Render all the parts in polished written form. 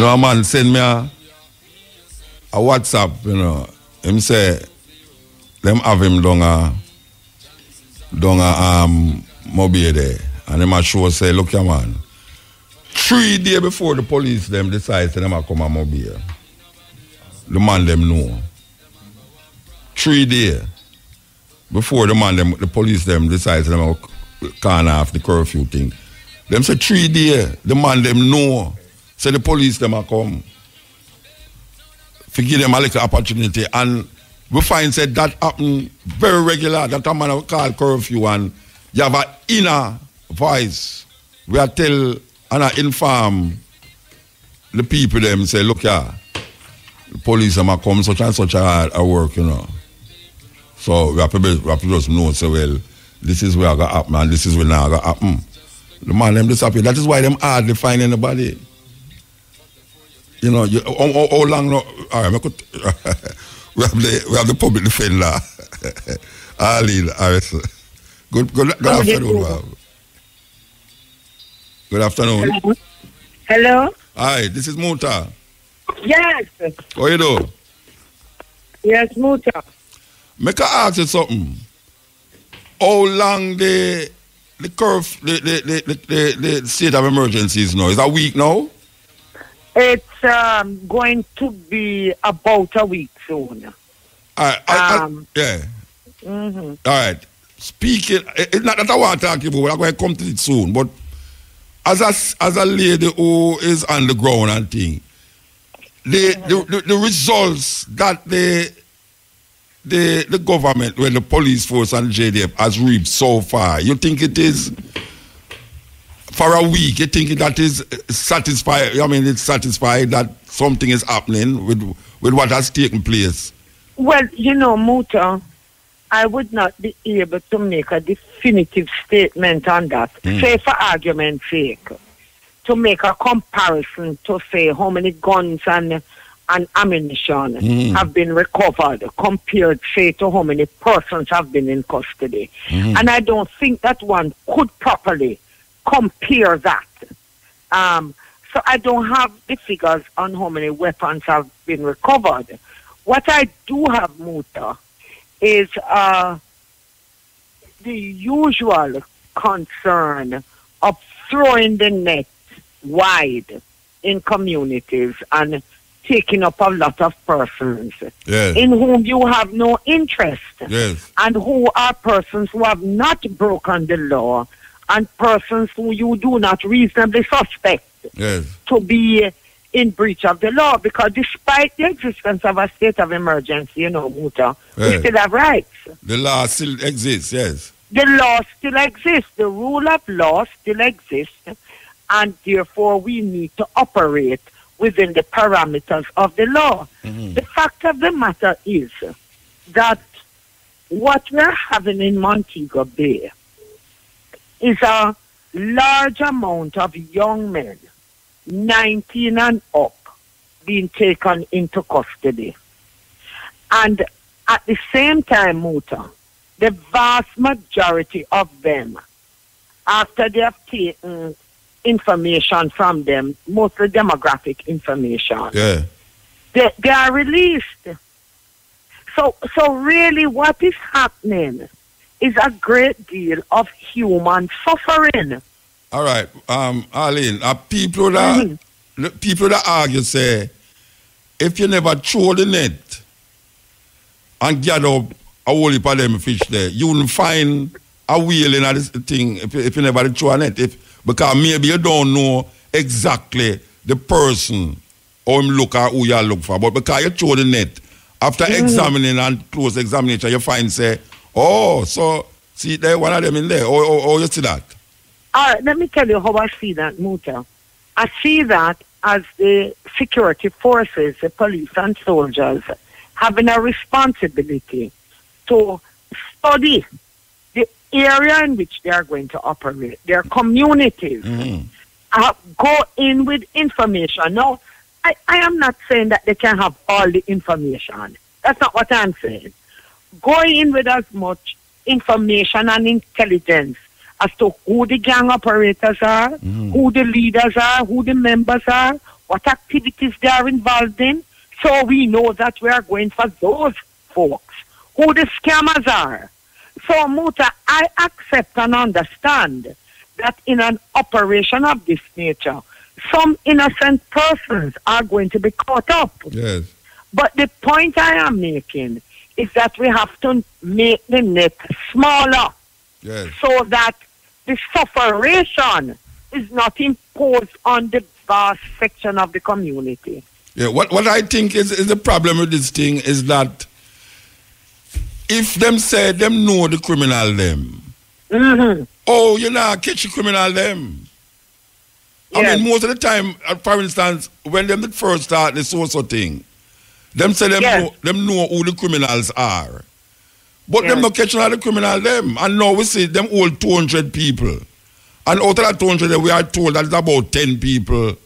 a man send me a WhatsApp, you know. Him say, them have him down a mobile there. And him a show say, look here, man. 3 days before the police them decide to them a come a mobile. The man them know. 3 days before the police them decide to them a can off the curfew thing. Them say 3 days, the man them know. Say the police them a come. To give them a little opportunity. And we find said that happen very regular. That a man will call curfew and you have an inner voice. We are tell and inform the people them say, look here, the police them a come such and such a work, you know. So we have to just know, so well, this is where I got happen and this is where now I got happen. The man them disappear. That is why them hardly find anybody. You know, how long now? All right, we have the public defender. Arlene, good afternoon, ma'am. Good afternoon. Hello? Hi, this is Muta. Yes. How you doing? Yes, Muta. Make I ask you something. How long the state of emergency is now? Is that a week now? It's going to be about a week soon. Yeah. Mm-hmm. All right. Speaking, it's not that I want to talk to you, but I'm going to come to it soon. But as a lady who is on the ground and thing, the results that the government, when the police force and the JDF has reached so far, you think it is for a week? You think that is satisfied? I mean, it's satisfied that something is happening with what has taken place. Well, you know, Muta, I would not be able to make a definitive statement on that. Say, for argument's sake, to make a comparison to say how many guns and ammunition have been recovered compared, say, to how many persons have been in custody. And I don't think that one could properly compare that. So I don't have the figures on how many weapons have been recovered. What I do have, Muta, is the usual concern of throwing the net wide in communities and taking up a lot of persons in whom you have no interest and who are persons who have not broken the law and persons who you do not reasonably suspect to be in breach of the law, because despite the existence of a state of emergency, you know, Muta, we still have rights. The law still exists, yes. The law still exists. The rule of law still exists, and therefore we need to operate within the parameters of the law. The fact of the matter is that what we're having in Montego Bay is a large amount of young men, 19 and up, being taken into custody. And at the same time, Muta, the vast majority of them, after they have taken information from them, mostly demographic information, they are released. So really what is happening is a great deal of human suffering. All right, Arlene, people that argue say, if you never throw the net and gather up a whole heap of them fish there, you wouldn't find a whale in this thing if you never throw a net. Because maybe you don't know exactly the person or him look at who you look for, but because you throw the net, after examining and close examination, you find say, oh, so see there one of them in there. Oh, you see that? All right, let me tell you how I see that, Muta. I see that as the security forces, the police and soldiers, having a responsibility to study the area in which they are going to operate, their communities, go in with information. Now, I am not saying that they can have all the information. That's not what I'm saying. Go in with as much information and intelligence as to who the gang operators are, who the leaders are, who the members are, what activities they are involved in, so we know that we are going for those folks who the scammers are. So, Muta, I accept and understand that in an operation of this nature, some innocent persons are going to be caught up. Yes. But the point I am making is that we have to make the net smaller, Yes. so that the sufferation is not imposed on the vast section of the community. Yeah, what I think is the problem with this thing is that if them say them know the criminal them, oh, you know, catch the criminal them. Yes. I mean, most of the time, for instance, when them first start the so thing, them say them, them know who the criminals are. But them not catching all the criminal them. And now we see them all 200 people. And out of that 200, we are told that it's about 10 people.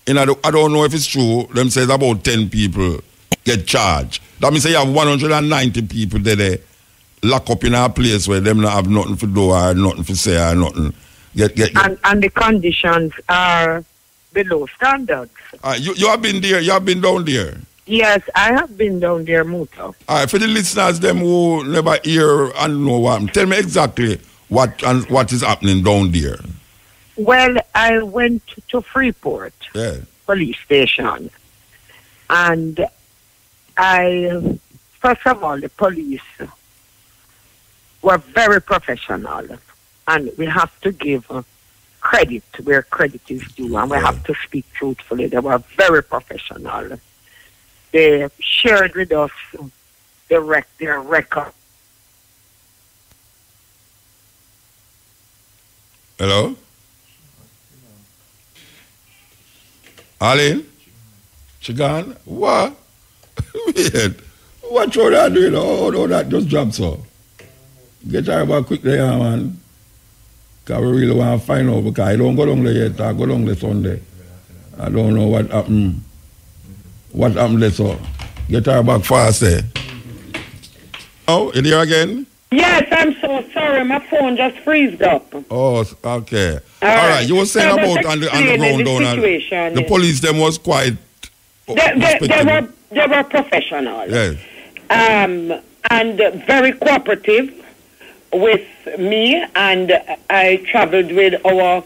I don't know if it's true. Them say it's about 10 people get charged. That means you have 190 people there lock up in a place where them not have nothing to do or nothing to say or nothing. And the conditions are below standards. You have been there. You have been down there. Yes, I have been down there, Muta. All right, for the listeners, them who never hear and know what, tell me exactly what is happening down there. Well, I went to Freeport police station, and first of all, the police were very professional, and we have to give credit where credit is due, and we have to speak truthfully. They were very professional. They shared with us their record. Hello? Arlene? She gone? What? Weird. What you that doing? Oh, no, that just dropped so. Get her back quick there, man. Because we really want to find out, because I don't go down there yet. I go down there Sunday. I don't know what happened. What happened there, so? Get her back fast, eh? Oh, in here again? Yes, I'm so sorry. My phone just freezed up. Oh, okay. All right. You were saying so about on the ground down, and the police them was quite. They were professional. Yes. And very cooperative with me, and I traveled with our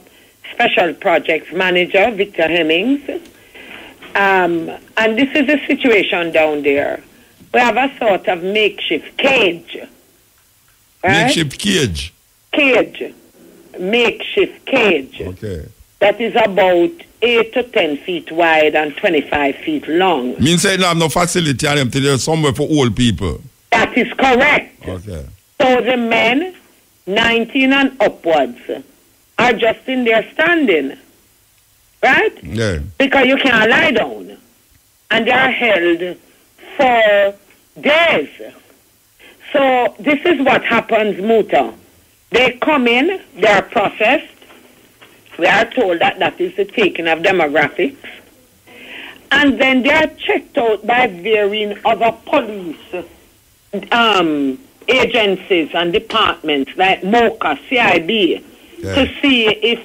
special projects manager, Victor Hemmings. And this is the situation down there. We have a sort of makeshift cage. Right? Makeshift cage? Cage. Makeshift cage. Okay. That is about 8 to 10 feet wide and 25 feet long. Means they don't have no facility and empty there somewhere for old people. That is correct. Okay. So the men, 19 and upwards, are just in there standing. Right? Yeah. Because you can't lie down. And they are held for days. So this is what happens, Muta. They come in, they are processed. We are told that that is the taking of demographics. And then they are checked out by varying other police agencies and departments like MOCA, CIB, to see if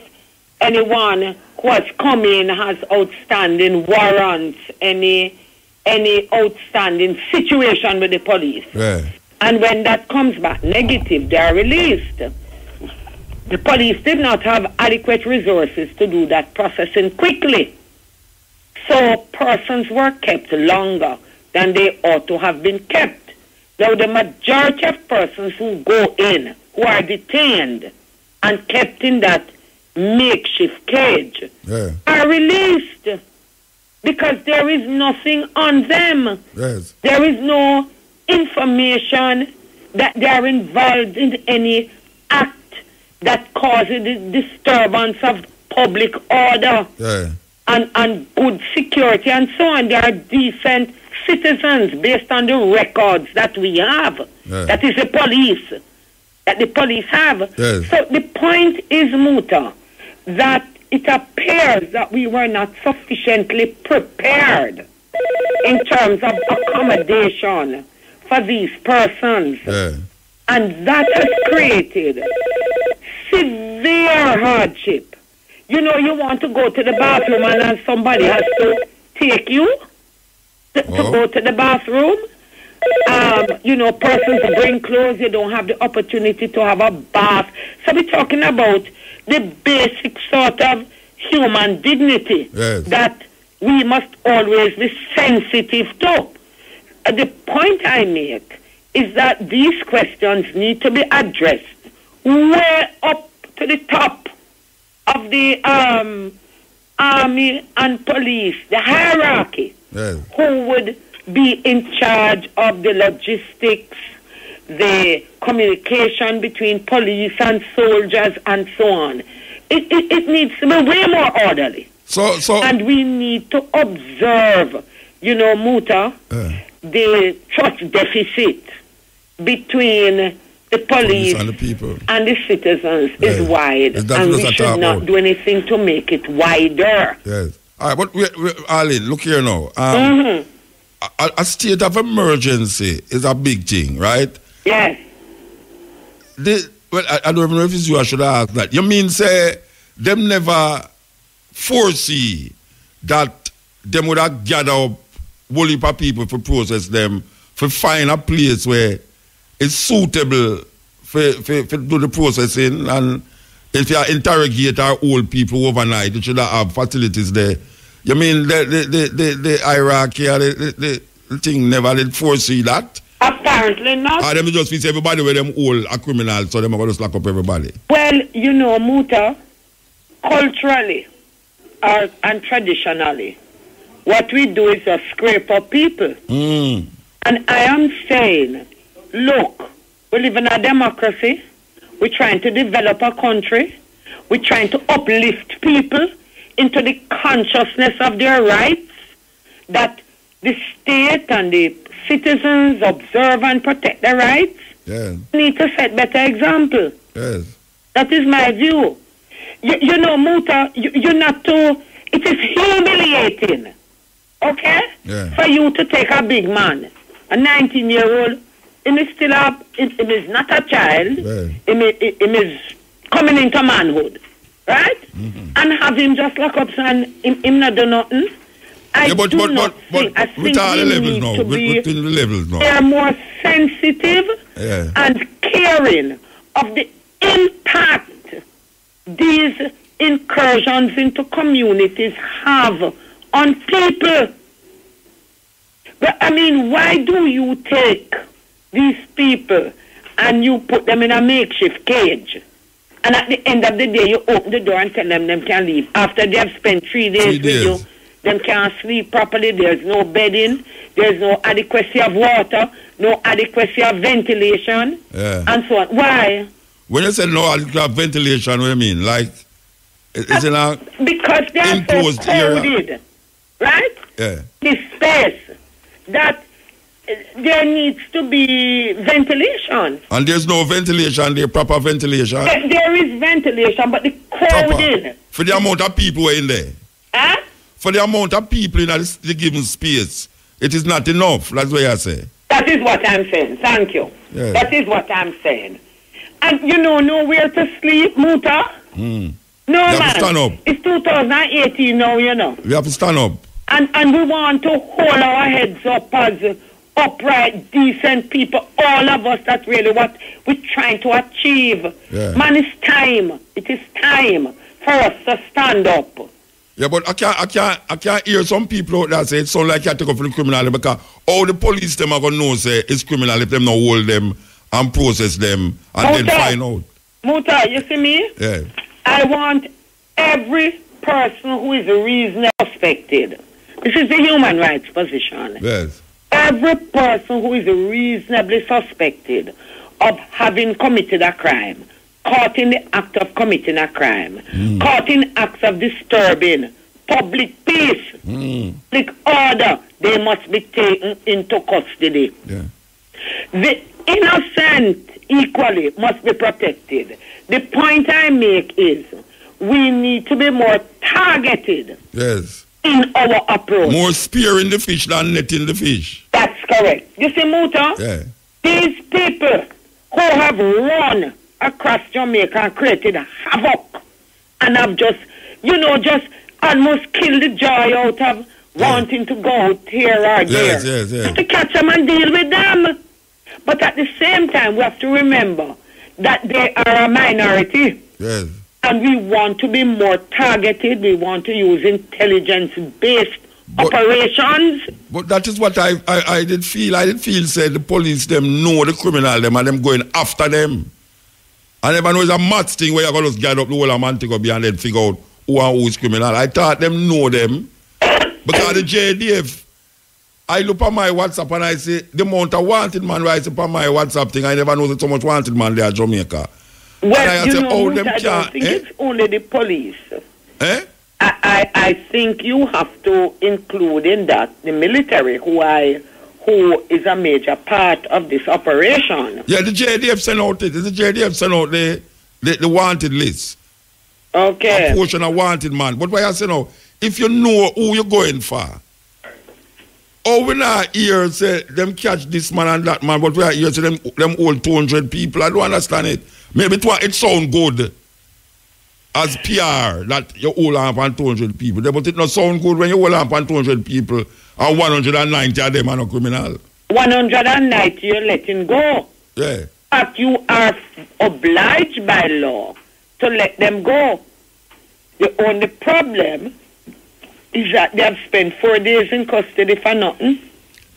anyone who has come in has outstanding warrants, any outstanding situation with the police. Yeah. And when that comes back negative, they are released. The police did not have adequate resources to do that processing quickly. So persons were kept longer than they ought to have been kept. Now the majority of persons who go in, who are detained and kept in that makeshift cage, are released because there is nothing on them. Yes. There is no information that they are involved in any act that causes the disturbance of public order and good security and so on. They are decent citizens based on the records that we have. That is the police, that the police have. So the point is, Muta, that it appears that we were not sufficiently prepared in terms of accommodation for these persons. And that has created severe hardship. you know, you want to go to the bathroom and somebody has to take you to go to the bathroom. You know, persons bring clothes, you don't have the opportunity to have a bath. So we're talking about the basic sort of human dignity that we must always be sensitive to. The point I make is that these questions need to be addressed way up to the top of the army and police, the hierarchy, who would be in charge of the logistics, the communication between police and soldiers, and so on. It needs to be way more orderly. And we need to observe, you know, Muta, the trust deficit between the police and the people and the citizens is wide, and we should not do anything to make it wider. Yes. All right, but Arlene, look here now. A state of emergency is a big thing, right? Yes. Well, I don't even know if it's you I should ask that. You mean say them never foresee that them would have gathered up whole heap of people for process them, for find a place where it's suitable for do the processing, and if you interrogate our old people overnight, you should have facilities there. You mean the hierarchy, the thing never did foresee that? Apparently not. Or them just feel everybody with them all a criminal, so them are going to lock up everybody. Well, you know, Muta, culturally and traditionally, what we do is scrape up people. And I am saying, look, we live in a democracy. We're trying to develop a country. We're trying to uplift people into the consciousness of their rights, that the state and the citizens observe and protect their rights. Yeah. We need to set better example. Yes. That is my view. You know, Muta, you're not too... It is humiliating, okay? Yeah. For you to take a big man, a 19-year-old, him is still up, him is not a child, him is coming into manhood, right? And have him just lock up and him not do nothing. I think we need to be more sensitive and caring of the impact these incursions into communities have on people. But I mean, why do you take these people and you put them in a makeshift cage, and at the end of the day you open the door and tell them can leave after they have spent 3 days with you? Them can't sleep properly, there's no bedding, there's no adequacy of water, no adequacy of ventilation, and so on. Why? When you say no adequacy of ventilation, what do you mean? Like, is it a because they are so crowded, right? Yeah. This space, that there needs to be ventilation. And there's no ventilation, there's proper ventilation. There is ventilation, but the crowded. Proper. For the amount of people in there. Huh? For the amount of people in the given space, it is not enough. That's what I say. That is what I'm saying. Thank you. Yeah. That is what I'm saying. And you know, nowhere to sleep, Muta. No, man. Have to stand up. It's 2018 now, you know. We have to stand up. And we want to hold our heads up as upright, decent people, all of us. That's really what we're trying to achieve. Yeah. Man, it's time. It is time for us to stand up. Yeah, but I can't hear some people out there say it sounds like you take up for the criminal, because all the police them are going to know say it's criminal if them not hold them and process them and then find out. Muta, you see me? Yeah. I want every person who is reasonably suspected. This is the human rights position. Yes. Every person who is reasonably suspected of having committed a crime, caught in the act of committing a crime, caught in acts of disturbing public peace, public order, they must be taken into custody. Yeah. The innocent equally must be protected. The point I make is we need to be more targeted in our approach. More spearing the fish than netting the fish. That's correct. You see, Muta, these people who have run across Jamaica and created havoc and have just you know, just almost kill the joy out of wanting to go out here or there. Yes. Just to catch them and deal with them. But at the same time, we have to remember that they are a minority. Yes. And we want to be more targeted. We want to use intelligence-based operations. But that is what I did feel. I did feel said the police them know the criminal them and them going after them. I never know it's a maths thing where you're going to just gather up the whole man take up and then figure out who and who is criminal. I thought them know them. Because the JDF, I look at my WhatsApp and I say, the amount of wanted man rise up on my WhatsApp thing, I never know that so much wanted man there in Jamaica. Well, you know, I don't think it's only the police. I think you have to include in that the military, who is a major part of this operation. Yeah, the JDF sent out it. The JDF sent out the wanted list. Okay. A portion of wanted man. But what I say now, if you know who you're going for, oh, we not here say them catch this man and that man, but we are here say them all 200 people. I don't understand it. Maybe it sound good as PR that you hold up on 200 people. But it not sound good when you hold up on 200 people and 190 of them are no criminal. 190 you're letting go. Yeah. But you are obliged by law to let them go. The only problem is that they have spent 4 days in custody for nothing.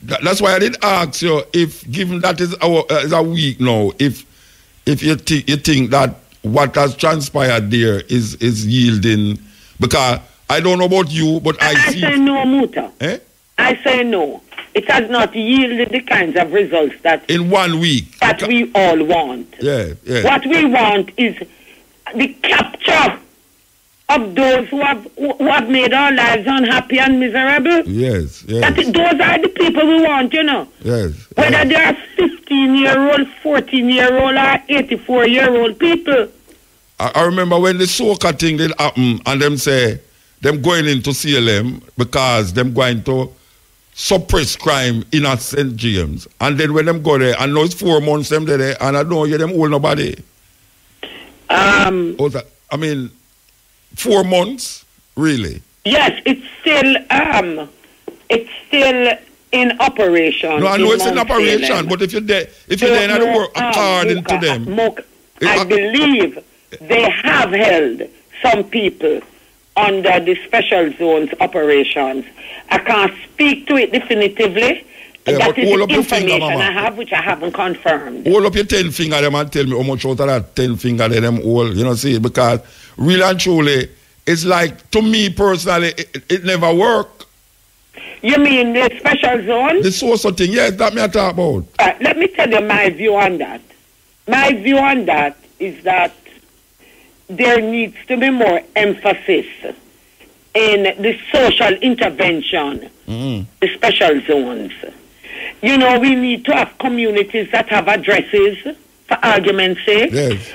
That's why I did ask you if, given that is a week now, if you think that what has transpired there is yielding, because I don't know about you, but I see. I say no, Muta. Eh? I say no. It has not yielded the kinds of results that in 1 week that we all want. Yeah. What we want is the capture of those who have made our lives unhappy and miserable. Yes. Those are the people we want, you know. Yes. Whether they are 15-year-old, 14-year-old, or 84-year-old people. I remember when the soca thing did happen and them say them going into CLM because them going to suppress crime in a St. James. And then when them go there, and now it's 4 months them there, and I don't hear them hold nobody. 4 months, really? Yes, it's still in operation. No, I know it's in operation, but if you're there in the work according to them. I believe they have held some people under the special zones operations. I can't speak to it definitively. Yeah, that is the finger, information I have, which I haven't confirmed. Hold up your 10 finger them and tell me how much out of that 10 finger them hold, you know, see, because really and truly, it's like, to me personally, it never worked. You mean the special zone? The source of thing, yes, that me I talk about. Let me tell you my view on that. My view on that is that there needs to be more emphasis in the social intervention, the special zones. You know, we need to have communities that have addresses, for argument's sake. Yes.